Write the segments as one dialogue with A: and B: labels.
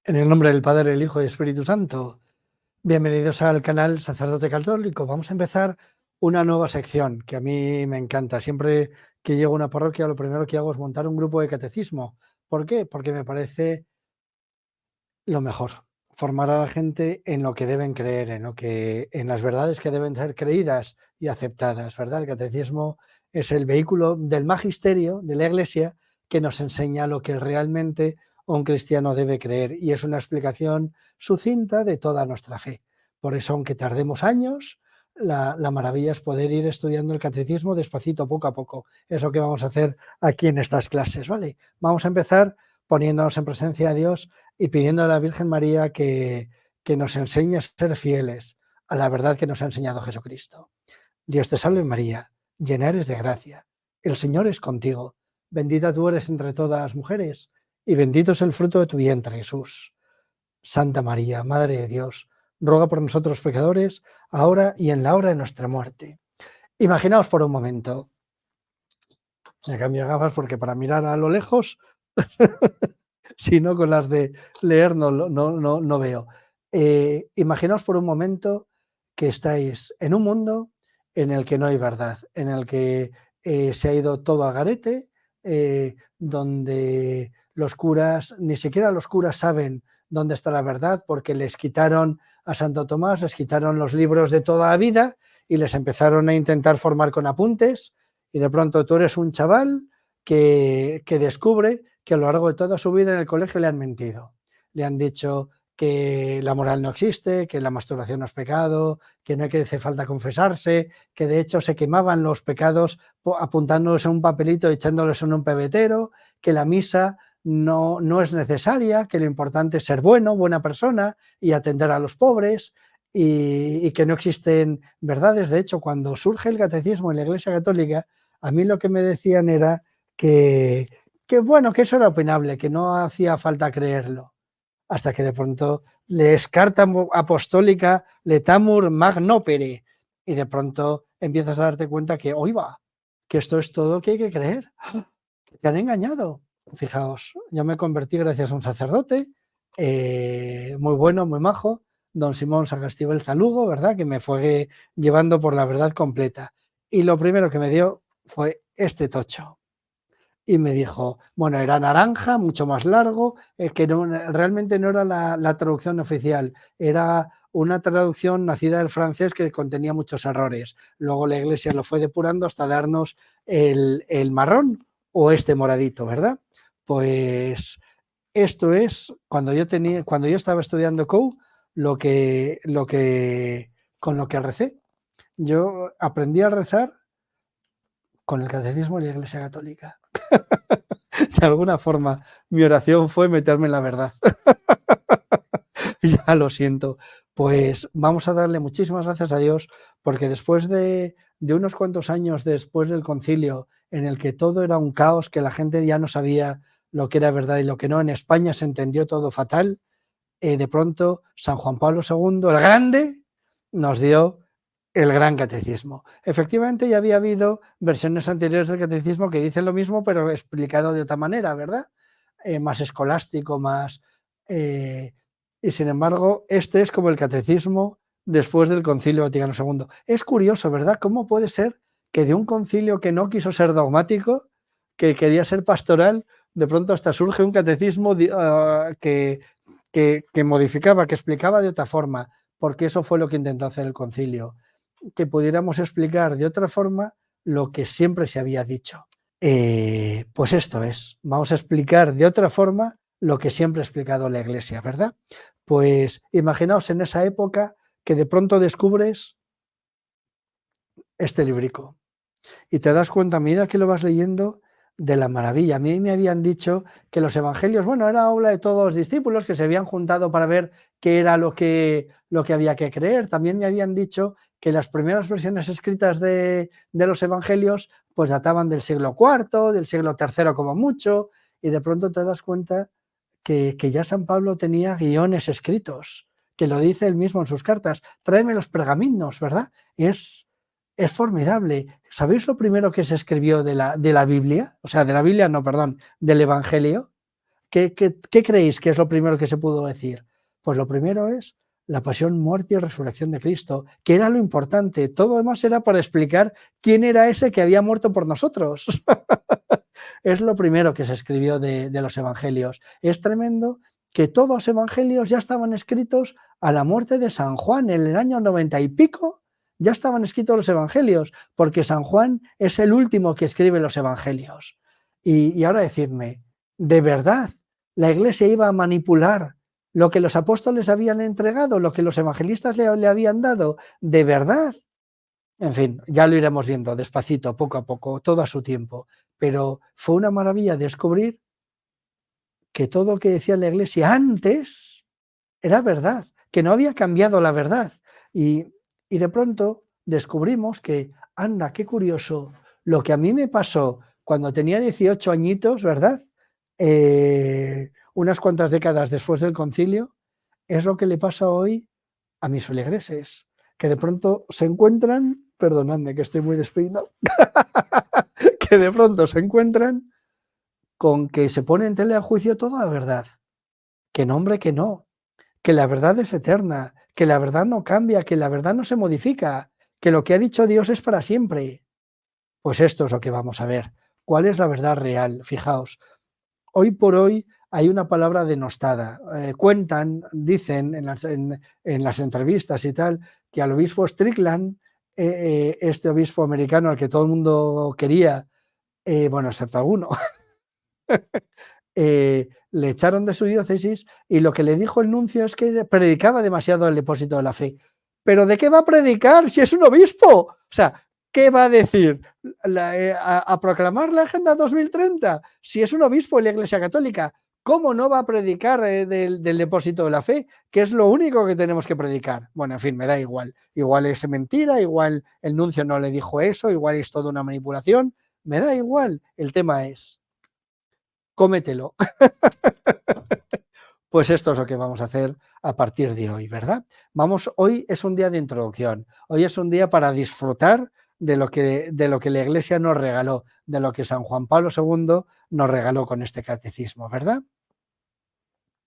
A: En el nombre del Padre, el Hijo y el Espíritu Santo. Bienvenidos al canal Sacerdote Católico. Vamos a empezar una nueva sección que a mí me encanta. Siempre que llego a una parroquia, lo primero que hago es montar un grupo de catecismo. ¿Por qué? Porque me parece lo mejor. Formar a la gente en lo que deben creer, en las verdades que deben ser creídas y aceptadas, ¿verdad? El catecismo es el vehículo del magisterio de la Iglesia que nos enseña lo que realmente un cristiano debe creer, y es una explicación sucinta de toda nuestra fe. Por eso, aunque tardemos años, la maravilla es poder ir estudiando el catecismo despacito, poco a poco. Es lo que vamos a hacer aquí en estas clases, ¿vale? Vamos a empezar poniéndonos en presencia de Dios y pidiendo a la Virgen María que nos enseñe a ser fieles a la verdad que nos ha enseñado Jesucristo. Dios te salve María, llena eres de gracia, el Señor es contigo, bendita tú eres entre todas las mujeres, y bendito es el fruto de tu vientre, Jesús. Santa María, Madre de Dios, ruega por nosotros pecadores, ahora y en la hora de nuestra muerte. Imaginaos por un momento, me cambio gafas porque para mirar a lo lejos, si no con las de leer no veo. Imaginaos por un momento que estáis en un mundo en el que no hay verdad, en el que se ha ido todo al garete, donde los curas, ni siquiera los curas saben dónde está la verdad, porque les quitaron a Santo Tomás, les quitaron los libros de toda la vida y les empezaron a intentar formar con apuntes, y de pronto tú eres un chaval que descubre que a lo largo de toda su vida en el colegio le han mentido. Le han dicho que la moral no existe, que la masturbación no es pecado, que no hay que hacer falta confesarse, que de hecho se quemaban los pecados apuntándolos en un papelito y echándolos en un pebetero, que la misa no es necesaria, que lo importante es ser bueno, buena persona y atender a los pobres, y que no existen verdades. De hecho, cuando surge el catecismo en la Iglesia Católica, a mí lo que me decían era que bueno, que eso era opinable, que no hacía falta creerlo, hasta que de pronto lees carta apostólica letamur magnopere, y de pronto empiezas a darte cuenta que, oiga, que esto es todo que hay que creer, que te han engañado. Fijaos, yo me convertí gracias a un sacerdote muy bueno, muy majo, don Simón Sagastibel Zalugo, ¿verdad? Que me fue llevando por la verdad completa. Y lo primero que me dio fue este tocho. Y me dijo, bueno, era naranja, mucho más largo, que realmente no era la traducción oficial, era una traducción nacida del francés que contenía muchos errores. Luego la Iglesia lo fue depurando hasta darnos el marrón o este moradito, ¿verdad? Pues esto es, cuando yo estaba estudiando COU, con lo que recé. Yo aprendí a rezar con el catecismo de la Iglesia Católica. De alguna forma, mi oración fue meterme en la verdad. Ya lo siento. Pues vamos a darle muchísimas gracias a Dios, porque después de unos cuantos años después del concilio, en el que todo era un caos, que la gente ya no sabía lo que era verdad y lo que no, en España se entendió todo fatal, de pronto San Juan Pablo II, el Grande, nos dio el Gran Catecismo. Efectivamente, ya había habido versiones anteriores del Catecismo que dicen lo mismo, pero explicado de otra manera, ¿verdad? Más escolástico, más... y sin embargo, este es como el Catecismo después del Concilio Vaticano II. Es curioso, ¿verdad? ¿Cómo puede ser que de un concilio que no quiso ser dogmático, que quería ser pastoral, de pronto hasta surge un catecismo que modificaba, que explicaba de otra forma, porque eso fue lo que intentó hacer el concilio, que pudiéramos explicar de otra forma lo que siempre se había dicho. Pues esto es, vamos a explicar de otra forma lo que siempre ha explicado la Iglesia, ¿verdad? Pues imaginaos en esa época que de pronto descubres este librico y te das cuenta a medida que lo vas leyendo de la maravilla. A mí me habían dicho que los evangelios, bueno, era obra de todos los discípulos que se habían juntado para ver qué era lo que había que creer. También me habían dicho que las primeras versiones escritas de los evangelios pues databan del siglo IV, del siglo III como mucho, y de pronto te das cuenta que ya San Pablo tenía guiones escritos, que lo dice él mismo en sus cartas. Tráeme los pergaminos, ¿verdad? Es formidable. ¿Sabéis lo primero que se escribió de la Biblia? O sea, de la Biblia no, perdón, del Evangelio. ¿Qué creéis que es lo primero que se pudo decir? Pues lo primero es la pasión, muerte y resurrección de Cristo, que era lo importante. Todo lo demás era para explicar quién era ese que había muerto por nosotros. Es lo primero que se escribió de los evangelios. Es tremendo que todos los evangelios ya estaban escritos a la muerte de San Juan en el año 90 y pico. Ya estaban escritos los evangelios, porque San Juan es el último que escribe los evangelios. Y ahora decidme, ¿de verdad la Iglesia iba a manipular lo que los apóstoles habían entregado, lo que los evangelistas le habían dado? ¿De verdad? En fin, ya lo iremos viendo despacito, poco a poco, todo a su tiempo. Pero fue una maravilla descubrir que todo lo que decía la Iglesia antes era verdad, que no había cambiado la verdad. Y de pronto descubrimos que, anda, qué curioso, lo que a mí me pasó cuando tenía 18 añitos, ¿verdad? Unas cuantas décadas después del concilio, es lo que le pasa hoy a mis feligreses, que de pronto se encuentran, perdonadme que estoy muy despeinado, que de pronto se encuentran con que se pone en tela de juicio toda la verdad. Que no, hombre, que no, que la verdad es eterna, que la verdad no cambia, que la verdad no se modifica, que lo que ha dicho Dios es para siempre. Pues esto es lo que vamos a ver. ¿Cuál es la verdad real? Fijaos, hoy por hoy hay una palabra denostada. Cuentan, dicen en las entrevistas y tal, que al obispo Strickland, este obispo americano al que todo el mundo quería, bueno, excepto alguno, le echaron de su diócesis y lo que le dijo el nuncio es que predicaba demasiado el depósito de la fe. ¿Pero de qué va a predicar si es un obispo? O sea, ¿qué va a decir? ¿A proclamar la Agenda 2030? Si es un obispo en la Iglesia Católica, ¿cómo no va a predicar del depósito de la fe? Que es lo único que tenemos que predicar. Bueno, en fin, me da igual. Igual es mentira, igual el nuncio no le dijo eso, igual es toda una manipulación. Me da igual. El tema es, cómetelo. Pues esto es lo que vamos a hacer a partir de hoy, ¿verdad? Hoy es un día de introducción, hoy es un día para disfrutar de lo que la Iglesia nos regaló, de lo que San Juan Pablo II nos regaló con este catecismo, ¿verdad?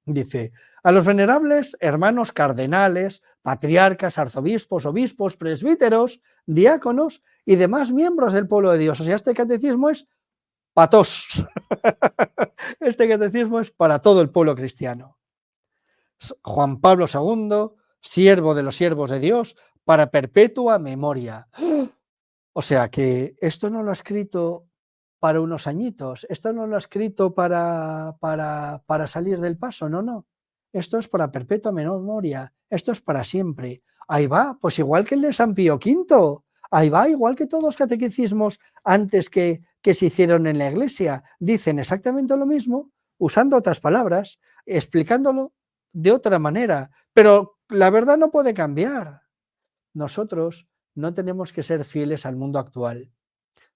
A: Dice, a los venerables hermanos cardenales, patriarcas, arzobispos, obispos, presbíteros, diáconos y demás miembros del pueblo de Dios. O sea, este catecismo es para todos. Este catecismo es para todo el pueblo cristiano. Juan Pablo II, siervo de los siervos de Dios, para perpetua memoria. O sea que esto no lo ha escrito para unos añitos, esto no lo ha escrito para salir del paso, no, no. Esto es para perpetua memoria, esto es para siempre. Ahí va, pues igual que el de San Pío V, ahí va, igual que todos los catecismos antes que se hicieron en la Iglesia, dicen exactamente lo mismo, usando otras palabras, explicándolo de otra manera, pero la verdad no puede cambiar. Nosotros no tenemos que ser fieles al mundo actual.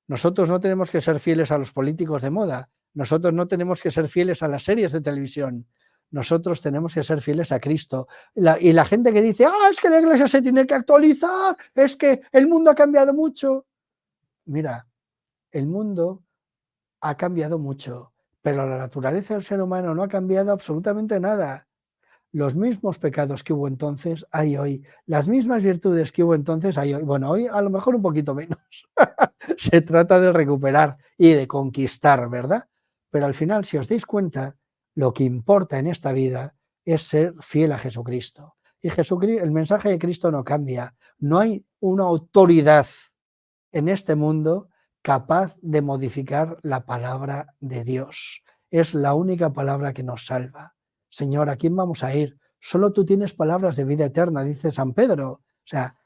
A: Nosotros no tenemos que ser fieles a los políticos de moda. Nosotros no tenemos que ser fieles a las series de televisión. Nosotros tenemos que ser fieles a Cristo. Y la gente que dice, es que la Iglesia se tiene que actualizar, es que el mundo ha cambiado mucho. Mira, el mundo ha cambiado mucho, pero la naturaleza del ser humano no ha cambiado absolutamente nada. Los mismos pecados que hubo entonces hay hoy, las mismas virtudes que hubo entonces hay hoy. Bueno, hoy a lo mejor un poquito menos. Se trata de recuperar y de conquistar, ¿verdad? Pero al final, si os dais cuenta, lo que importa en esta vida es ser fiel a Jesucristo. Y Jesucristo, el mensaje de Cristo no cambia. No hay una autoridad en este mundo capaz de modificar la palabra de Dios. Es la única palabra que nos salva. Señor, ¿a quién vamos a ir? Solo tú tienes palabras de vida eterna, dice San Pedro. O sea,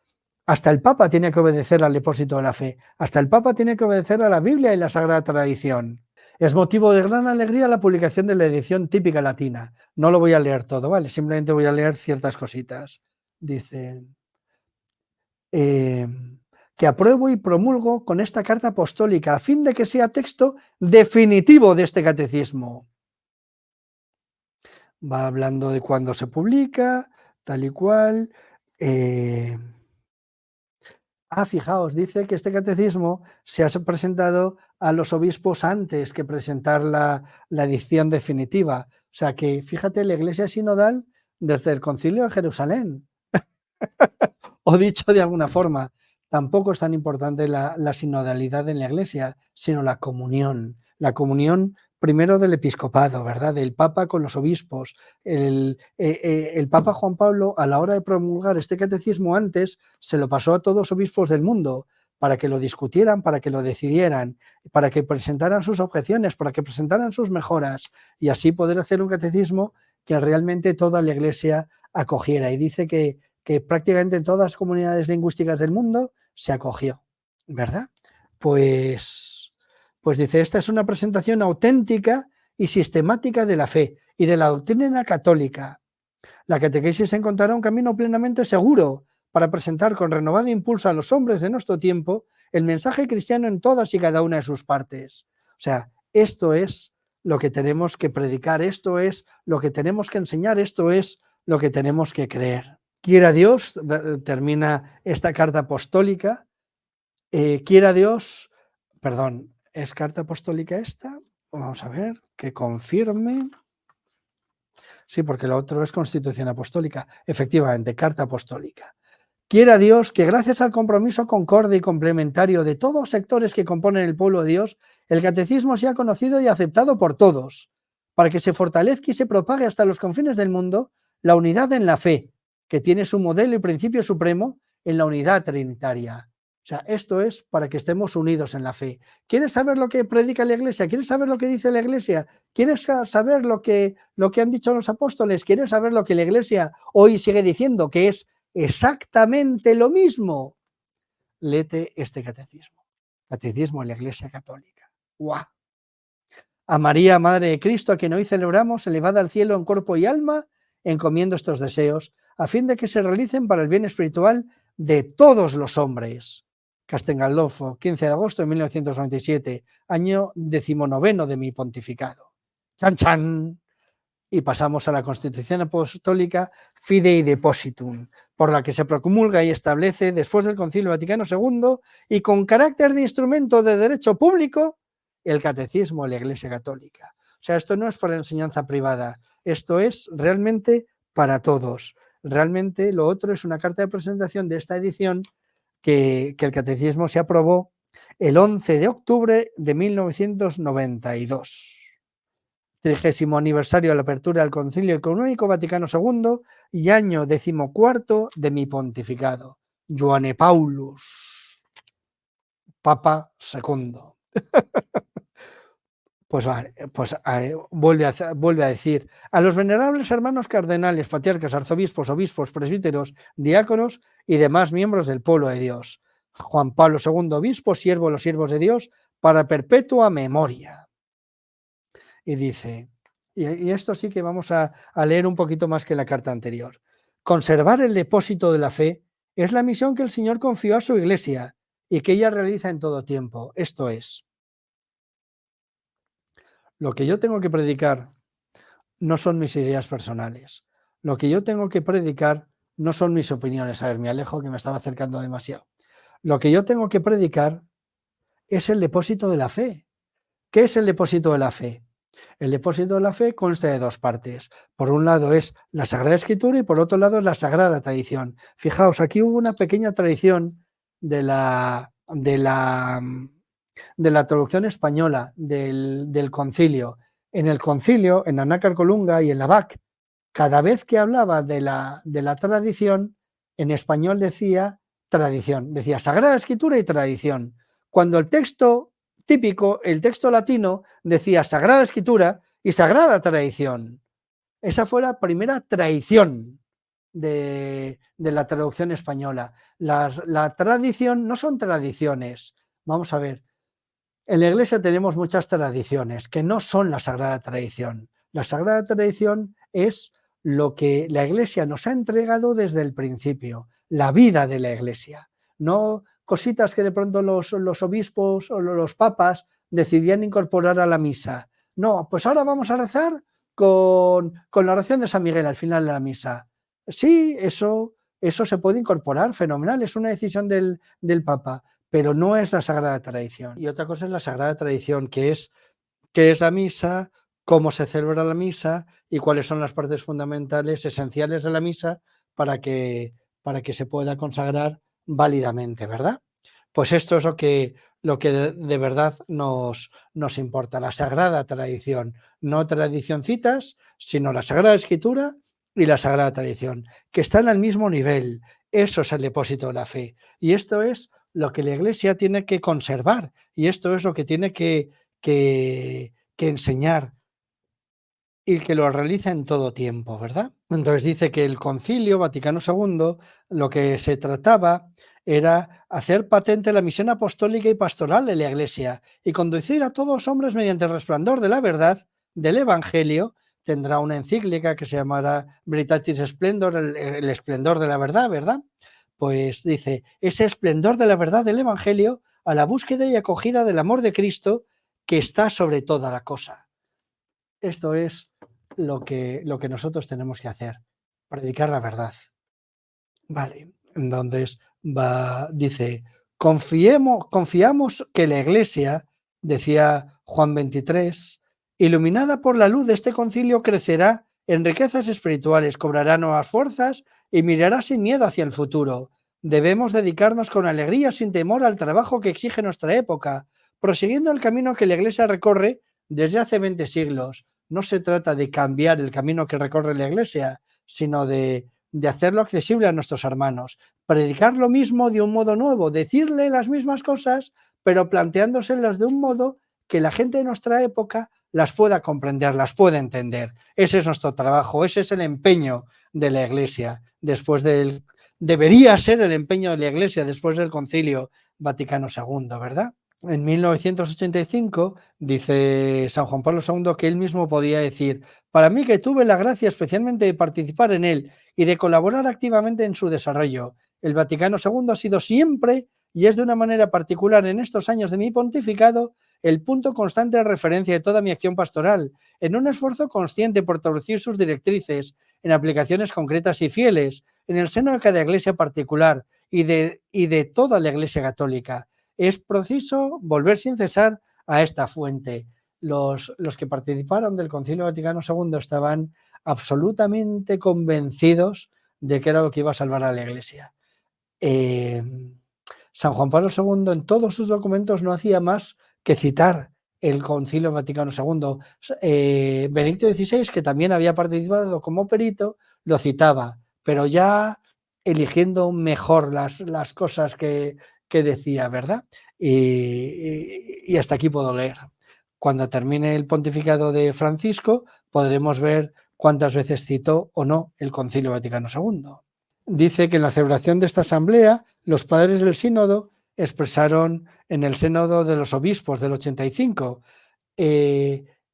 A: hasta el Papa tiene que obedecer al depósito de la fe. Hasta el Papa tiene que obedecer a la Biblia y la Sagrada Tradición. Es motivo de gran alegría la publicación de la edición típica latina. No lo voy a leer todo, ¿vale? Simplemente voy a leer ciertas cositas. Dice, que apruebo y promulgo con esta carta apostólica a fin de que sea texto definitivo de este catecismo. Va hablando de cuándo se publica, tal y cual. Fijaos, dice que este catecismo se ha presentado a los obispos antes que presentar la edición definitiva. O sea que, fíjate, la Iglesia sinodal desde el Concilio de Jerusalén. O dicho de alguna forma, tampoco es tan importante la sinodalidad en la Iglesia, sino la comunión. La comunión primero del episcopado, ¿verdad? Del Papa con los obispos. El Papa Juan Pablo, a la hora de promulgar este catecismo antes, se lo pasó a todos los obispos del mundo para que lo discutieran, para que lo decidieran, para que presentaran sus objeciones, para que presentaran sus mejoras y así poder hacer un catecismo que realmente toda la Iglesia acogiera. Y dice que prácticamente en todas las comunidades lingüísticas del mundo se acogió, ¿verdad? Pues dice, esta es una presentación auténtica y sistemática de la fe y de la doctrina católica. La catequesis encontrará un camino plenamente seguro para presentar con renovado impulso a los hombres de nuestro tiempo el mensaje cristiano en todas y cada una de sus partes. O sea, esto es lo que tenemos que predicar, esto es lo que tenemos que enseñar, esto es lo que tenemos que creer. Quiera Dios, termina esta carta apostólica, quiera Dios, perdón, ¿es carta apostólica esta? Vamos a ver, que confirme. Sí, porque lo otro es constitución apostólica. Efectivamente, carta apostólica. Quiera Dios que gracias al compromiso concorde y complementario de todos los sectores que componen el pueblo de Dios, el catecismo sea conocido y aceptado por todos, para que se fortalezca y se propague hasta los confines del mundo la unidad en la fe, que tiene su modelo y principio supremo en la unidad trinitaria. O sea, esto es para que estemos unidos en la fe. ¿Quieres saber lo que predica la Iglesia? ¿Quieres saber lo que dice la Iglesia? ¿Quieres saber lo que han dicho los apóstoles? ¿Quieres saber lo que la Iglesia hoy sigue diciendo, que es exactamente lo mismo? Léete este catecismo. Catecismo de la Iglesia Católica. ¡Guau! A María, Madre de Cristo, a quien hoy celebramos, elevada al cielo en cuerpo y alma, encomiendo estos deseos, a fin de que se realicen para el bien espiritual de todos los hombres. Castel Gandolfo, 15 de agosto de 1997, año 19 de mi pontificado. ¡Chan, chan! Y pasamos a la Constitución Apostólica Fidei Depositum, por la que se promulga y establece, después del Concilio Vaticano II y con carácter de instrumento de derecho público, el Catecismo de la Iglesia Católica. O sea, esto no es para enseñanza privada, esto es realmente para todos. Realmente lo otro es una carta de presentación de esta edición que el Catecismo se aprobó el 11 de octubre de 1992. 30º aniversario de la apertura del Concilio Económico Vaticano II y año 14º de mi pontificado. Johanne Paulus, Papa II. Pues vuelve a decir, a los venerables hermanos cardenales, patriarcas, arzobispos, obispos, presbíteros, diáconos y demás miembros del pueblo de Dios. Juan Pablo II, obispo, siervo de los siervos de Dios, para perpetua memoria. Y dice, y esto sí que vamos a leer un poquito más que la carta anterior. Conservar el depósito de la fe es la misión que el Señor confió a su Iglesia y que ella realiza en todo tiempo. Esto es, lo que yo tengo que predicar no son mis ideas personales. Lo que yo tengo que predicar no son mis opiniones. A ver, me alejo que me estaba acercando demasiado. Lo que yo tengo que predicar es el depósito de la fe. ¿Qué es el depósito de la fe? El depósito de la fe consta de dos partes. Por un lado es la Sagrada Escritura y por otro lado es la Sagrada Tradición. Fijaos, aquí hubo una pequeña tradición de la traducción española del concilio. En el concilio, en Anácar Colunga y en la BAC, cada vez que hablaba de la tradición, en español decía tradición, decía Sagrada Escritura y tradición. Cuando el texto típico, el texto latino, decía Sagrada Escritura y Sagrada Tradición. Esa fue la primera tradición de la traducción española. La tradición no son tradiciones. Vamos a ver, en la Iglesia tenemos muchas tradiciones que no son la Sagrada Tradición. La Sagrada Tradición es lo que la Iglesia nos ha entregado desde el principio, la vida de la Iglesia, no cositas que de pronto los obispos o los papas decidían incorporar a la misa. No, pues ahora vamos a rezar con la oración de San Miguel al final de la misa. Sí, eso eso se puede incorporar, fenomenal, es una decisión del Papa, pero no es la Sagrada Tradición. Y otra cosa es la Sagrada Tradición, que es qué es la misa, cómo se celebra la misa y cuáles son las partes fundamentales, esenciales de la misa para que se pueda consagrar válidamente, ¿verdad? Pues esto es lo que de verdad nos importa, la Sagrada Tradición, no tradicioncitas, sino la Sagrada Escritura y la Sagrada Tradición, que están al mismo nivel. Eso es el depósito de la fe. Y esto es lo que la Iglesia tiene que conservar y esto es lo que tiene que enseñar y que lo realiza en todo tiempo, ¿verdad? Entonces dice que el Concilio Vaticano II lo que se trataba era hacer patente la misión apostólica y pastoral de la Iglesia y conducir a todos los hombres mediante el resplandor de la verdad del Evangelio. Tendrá una encíclica que se llamará Veritatis Splendor, el esplendor de la verdad, ¿verdad? Pues dice, ese esplendor de la verdad del Evangelio a la búsqueda y acogida del amor de Cristo que está sobre toda la cosa. Esto es lo que nosotros tenemos que hacer, predicar la verdad. Vale, entonces dice, confiamos que la Iglesia, decía Juan 23, iluminada por la luz de este concilio, crecerá en riquezas espirituales, cobrará nuevas fuerzas y mirará sin miedo hacia el futuro. Debemos dedicarnos con alegría, sin temor, al trabajo que exige nuestra época, prosiguiendo el camino que la Iglesia recorre desde hace 20 siglos. No se trata de cambiar el camino que recorre la Iglesia, sino de hacerlo accesible a nuestros hermanos, predicar lo mismo de un modo nuevo, decirle las mismas cosas, pero planteándoselas de un modo que la gente de nuestra época las pueda comprender, las pueda entender. Ese es nuestro trabajo, ese es el empeño de la Iglesia debería ser el empeño de la Iglesia después del Concilio Vaticano II, ¿verdad? En 1985 dice San Juan Pablo II que él mismo podía decir, para mí que tuve la gracia especialmente de participar en él y de colaborar activamente en su desarrollo. El Vaticano II ha sido siempre, y es de una manera particular en estos años de mi pontificado, el punto constante de referencia de toda mi acción pastoral, en un esfuerzo consciente por traducir sus directrices en aplicaciones concretas y fieles, en el seno de cada iglesia particular y de toda la Iglesia Católica. Es preciso volver sin cesar a esta fuente. Los que participaron del Concilio Vaticano II estaban absolutamente convencidos de que era lo que iba a salvar a la Iglesia. San Juan Pablo II en todos sus documentos no hacía más que citar el Concilio Vaticano II. Benedicto XVI, que también había participado como perito, lo citaba, pero ya eligiendo mejor las cosas que decía, ¿verdad? Y hasta aquí puedo leer. Cuando termine el pontificado de Francisco, podremos ver cuántas veces citó o no el Concilio Vaticano II. Dice que en la celebración de esta asamblea, los padres del sínodo expresaron en el sínodo de los obispos del 85,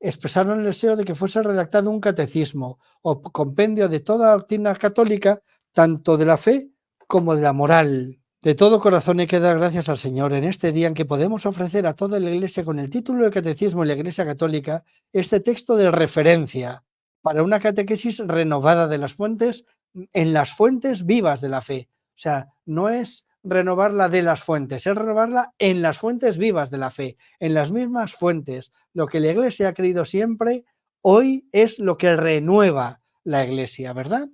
A: expresaron el deseo de que fuese redactado un catecismo o compendio de toda doctrina católica, tanto de la fe como de la moral. De todo corazón hay que dar gracias al Señor en este día en que podemos ofrecer a toda la Iglesia con el título de Catecismo de la Iglesia Católica este texto de referencia para una catequesis renovada de las fuentes en las fuentes vivas de la fe. O sea, no es renovarla de las fuentes, es renovarla en las fuentes vivas de la fe, en las mismas fuentes. Lo que la Iglesia ha creído siempre, hoy es lo que renueva la Iglesia, ¿verdad?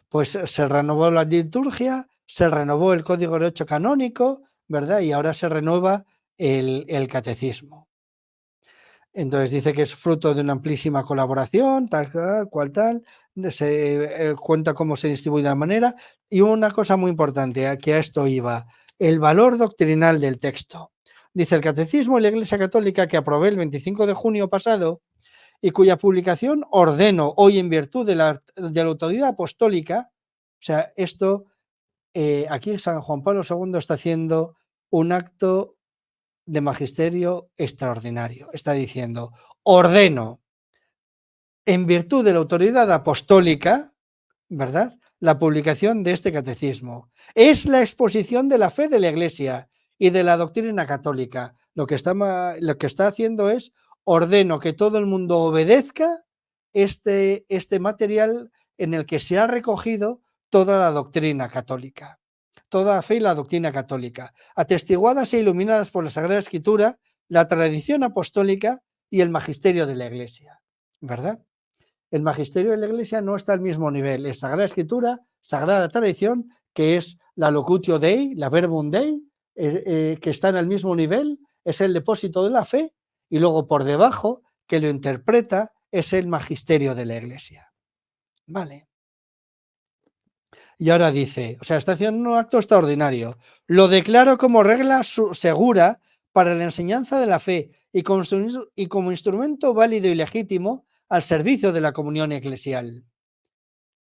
A: Pues se renovó la liturgia, se renovó el código de derecho canónico, ¿verdad? Y ahora se renueva el catecismo. Entonces dice que es fruto de una amplísima colaboración, tal cual tal, se cuenta cómo se distribuye de la manera, y una cosa muy importante, que a esto iba, el valor doctrinal del texto. Dice el Catecismo de la Iglesia Católica, que aprobé el 25 de junio pasado, y cuya publicación ordeno hoy en virtud de la autoridad apostólica. O sea, esto, aquí San Juan Pablo II está haciendo un acto de magisterio extraordinario. Está diciendo, ordeno, en virtud de la autoridad apostólica, ¿verdad?, la publicación de este catecismo. Es la exposición de la fe de la Iglesia y de la doctrina católica. Lo que está haciendo es, ordeno que todo el mundo obedezca este material en el que se ha recogido toda la doctrina católica, toda la fe y la doctrina católica, atestiguadas e iluminadas por la Sagrada Escritura, la tradición apostólica y el magisterio de la Iglesia, ¿verdad? El magisterio de la Iglesia no está al mismo nivel, es Sagrada Escritura, Sagrada Tradición, que es la Locutio Dei, la Verbum Dei, que está en el mismo nivel, es el depósito de la fe, y luego por debajo, que lo interpreta, es el magisterio de la Iglesia. Vale. Y ahora dice, o sea, está haciendo un acto extraordinario. Lo declaro como regla segura para la enseñanza de la fe y como instrumento válido y legítimo al servicio de la comunión eclesial.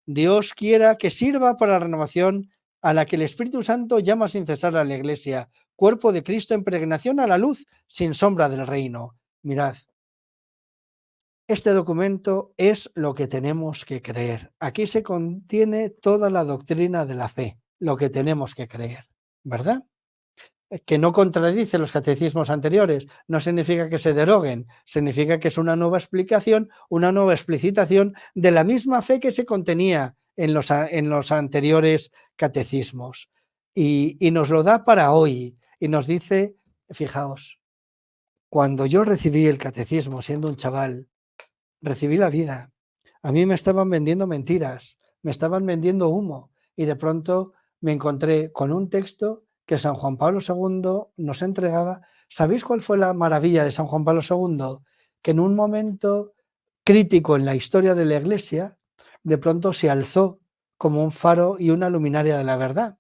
A: Dios quiera que sirva para la renovación a la que el Espíritu Santo llama sin cesar a la Iglesia, cuerpo de Cristo en peregrinación a la luz sin sombra del reino. Mirad, este documento es lo que tenemos que creer. Aquí se contiene toda la doctrina de la fe, lo que tenemos que creer, ¿verdad? Que no contradice los catecismos anteriores, no significa que se deroguen, significa que es una nueva explicación, una nueva explicitación de la misma fe que se contenía en los anteriores catecismos. Y nos lo da para hoy, y nos dice, fijaos, cuando yo recibí el catecismo siendo un chaval, recibí la vida. A mí me estaban vendiendo mentiras, me estaban vendiendo humo, y de pronto me encontré con un texto que San Juan Pablo II nos entregaba. ¿Sabéis cuál fue la maravilla de San Juan Pablo II? Que en un momento crítico en la historia de la Iglesia, de pronto se alzó como un faro y una luminaria de la verdad,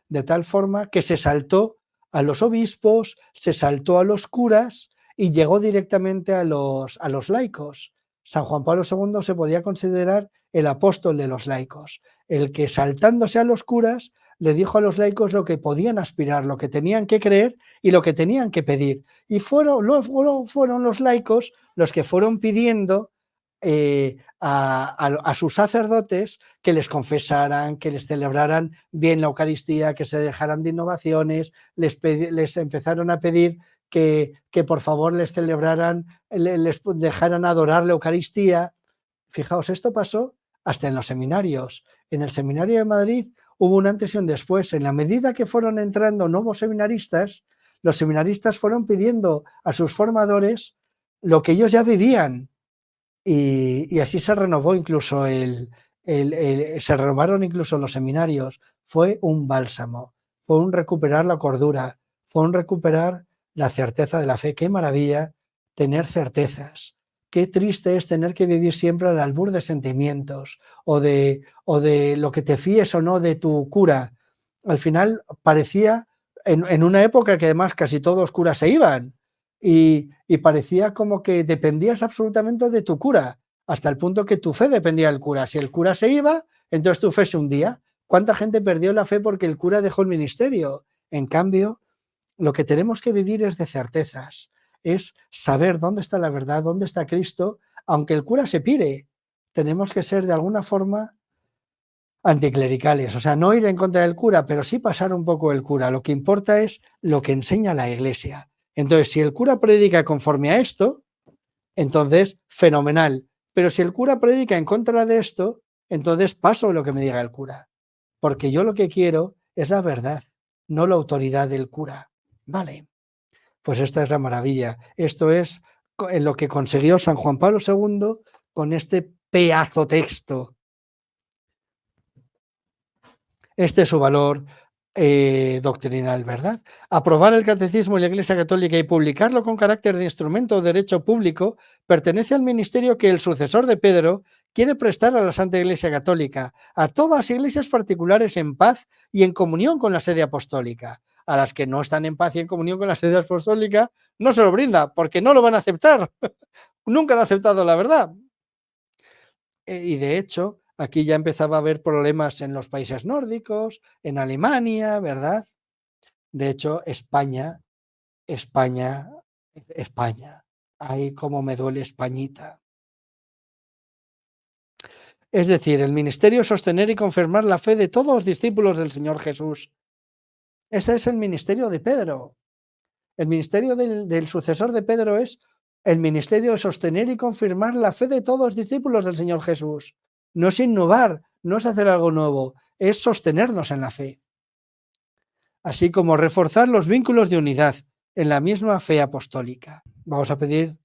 A: de tal forma que se saltó a los obispos, se saltó a los curas y llegó directamente a los laicos. San Juan Pablo II se podía considerar el apóstol de los laicos, el que saltándose a los curas le dijo a los laicos lo que podían aspirar, lo que tenían que creer y lo que tenían que pedir. Y luego fueron los laicos los que fueron pidiendo a sus sacerdotes que les confesaran, que les celebraran bien la Eucaristía, que se dejaran de innovaciones, les empezaron a pedir que por favor les celebraran, les dejaran adorar la Eucaristía. Fijaos, esto pasó hasta en los seminarios. En el seminario de Madrid hubo un antes y un después. En la medida que fueron entrando nuevos seminaristas, los seminaristas fueron pidiendo a sus formadores lo que ellos ya vivían. Y así se renovó incluso se renovaron incluso los seminarios. Fue un bálsamo, fue un recuperar la cordura, fue un recuperar la certeza de la fe. Qué maravilla tener certezas. Qué triste es tener que vivir siempre al albur de sentimientos o de lo que te fíes o no de tu cura. Al final parecía, en una época que además casi todos curas se iban, y parecía como que dependías absolutamente de tu cura, hasta el punto que tu fe dependía del cura. Si el cura se iba, entonces tu fe se hundía. ¿Cuánta gente perdió la fe porque el cura dejó el ministerio? En cambio, lo que tenemos que vivir es de certezas, es saber dónde está la verdad, dónde está Cristo, aunque el cura se pire. Tenemos que ser de alguna forma anticlericales, o sea, no ir en contra del cura, pero sí pasar un poco el cura. Lo que importa es lo que enseña la Iglesia. Entonces, si el cura predica conforme a esto, entonces, fenomenal. Pero si el cura predica en contra de esto, entonces paso lo que me diga el cura. Porque yo lo que quiero es la verdad, no la autoridad del cura. Vale, pues esta es la maravilla. Esto es lo que consiguió San Juan Pablo II con este pedazo texto. Este es su valor doctrinal, ¿verdad? Aprobar el catecismo y la Iglesia Católica y publicarlo con carácter de instrumento de derecho público pertenece al ministerio que el sucesor de Pedro quiere prestar a la Santa Iglesia Católica, a todas las iglesias particulares en paz y en comunión con la sede apostólica. A las que no están en paz y en comunión con la sede apostólica no se lo brinda, porque no lo van a aceptar. Nunca han aceptado la verdad. Y de hecho, aquí ya empezaba a haber problemas en los países nórdicos, en Alemania, ¿verdad? De hecho, España, ay, cómo me duele Españita. Es decir, el ministerio es sostener y confirmar la fe de todos los discípulos del Señor Jesús. Ese es el ministerio de Pedro. El ministerio del sucesor de Pedro es el ministerio de sostener y confirmar la fe de todos los discípulos del Señor Jesús. no es innovar, no es hacer algo nuevo, es sostenernos en la fe. Así como reforzar los vínculos de unidad en la misma fe apostólica. Vamos a pedir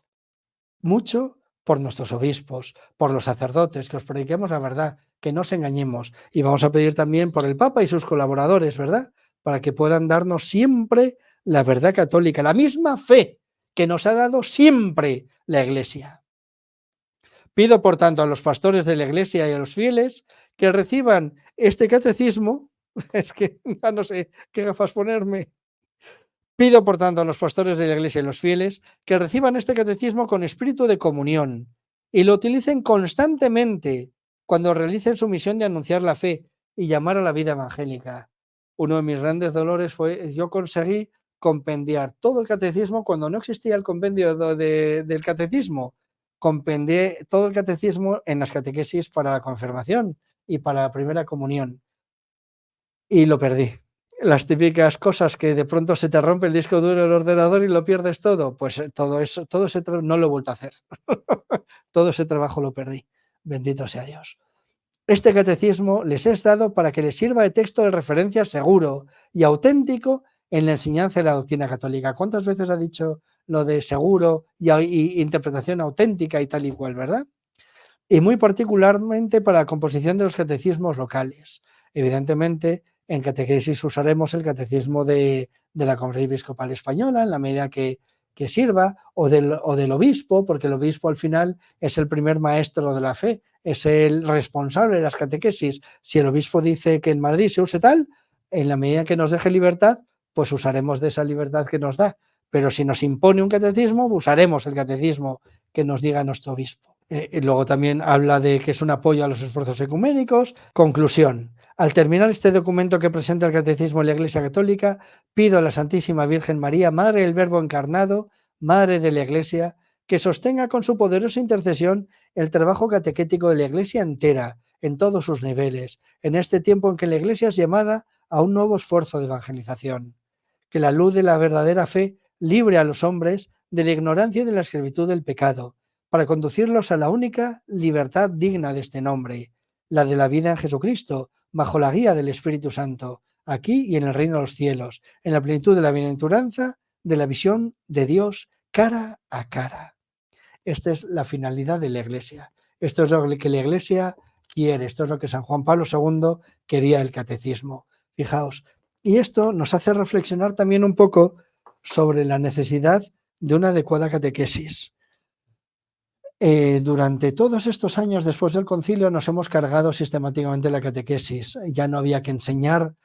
A: mucho por nuestros obispos, por los sacerdotes, que os prediquemos la verdad, que no os engañemos. Y vamos a pedir también por el Papa y sus colaboradores, ¿verdad? Para que puedan darnos siempre la verdad católica, la misma fe que nos ha dado siempre la Iglesia. Pido, por tanto, a los pastores de la Iglesia y a los fieles que reciban este catecismo. Es que ya no sé qué gafas ponerme. Pido, por tanto, a los pastores de la Iglesia y los fieles que reciban este catecismo con espíritu de comunión y lo utilicen constantemente cuando realicen su misión de anunciar la fe y llamar a la vida evangélica. Uno de mis grandes dolores fue, yo conseguí compendiar todo el catecismo cuando no existía el compendio del catecismo. Compendié todo el catecismo en las catequesis para la confirmación y para la primera comunión y lo perdí. Las típicas cosas que de pronto se te rompe el disco duro del ordenador y lo pierdes todo, pues todo eso, no lo he vuelto a hacer. Todo ese trabajo lo perdí. Bendito sea Dios. Este catecismo les es dado para que les sirva de texto de referencia seguro y auténtico en la enseñanza de la doctrina católica. ¿Cuántas veces ha dicho lo de seguro y interpretación auténtica y tal y cual, verdad? Y muy particularmente para la composición de los catecismos locales. Evidentemente, en catequesis usaremos el catecismo de la Conferencia Episcopal Española en la medida que sirva, o del obispo, porque el obispo al final es el primer maestro de la fe, es el responsable de las catequesis. Si el obispo dice que en Madrid se use tal, en la medida que nos deje libertad, pues usaremos de esa libertad que nos da. Pero si nos impone un catecismo, usaremos el catecismo que nos diga nuestro obispo. Luego también habla de que es un apoyo a los esfuerzos ecuménicos. Conclusión. Al terminar este documento que presenta el Catecismo de la Iglesia Católica, pido a la Santísima Virgen María, Madre del Verbo encarnado, Madre de la Iglesia, que sostenga con su poderosa intercesión el trabajo catequético de la Iglesia entera, en todos sus niveles, en este tiempo en que la Iglesia es llamada a un nuevo esfuerzo de evangelización. Que la luz de la verdadera fe libre a los hombres de la ignorancia y de la esclavitud del pecado, para conducirlos a la única libertad digna de este nombre, la de la vida en Jesucristo, bajo la guía del Espíritu Santo, aquí y en el reino de los cielos, en la plenitud de la bienaventuranza, de la visión de Dios cara a cara. Esta es la finalidad de la Iglesia. Esto es lo que la Iglesia quiere. Esto es lo que San Juan Pablo II quería del catecismo. Fijaos. Y esto nos hace reflexionar también un poco sobre la necesidad de una adecuada catequesis. Durante todos estos años después del concilio nos hemos cargado sistemáticamente la catequesis. Ya no había que enseñar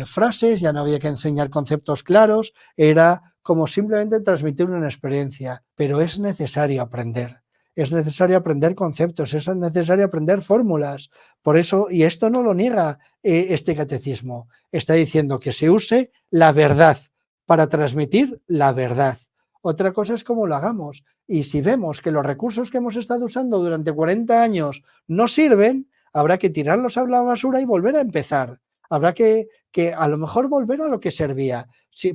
A: frases, ya no había que enseñar conceptos claros, era como simplemente transmitir una experiencia, pero es necesario aprender. Es necesario aprender conceptos, es necesario aprender fórmulas. Por eso, y esto no lo niega este catecismo, está diciendo que se use la verdad para transmitir la verdad. Otra cosa es cómo lo hagamos. Y si vemos que los recursos que hemos estado usando durante 40 años no sirven, habrá que tirarlos a la basura y volver a empezar. Habrá que a lo mejor volver a lo que servía.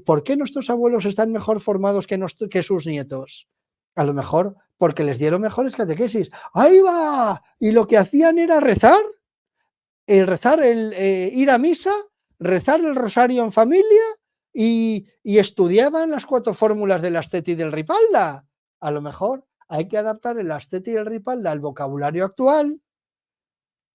A: ¿Por qué nuestros abuelos están mejor formados que sus nietos? A lo mejor porque les dieron mejores catequesis. ¡Ahí va! Y lo que hacían era rezar, ir a misa, rezar el rosario en familia y estudiaban las 4 fórmulas del Astete y del Ripalda. A lo mejor hay que adaptar el Astete y el Ripalda al vocabulario actual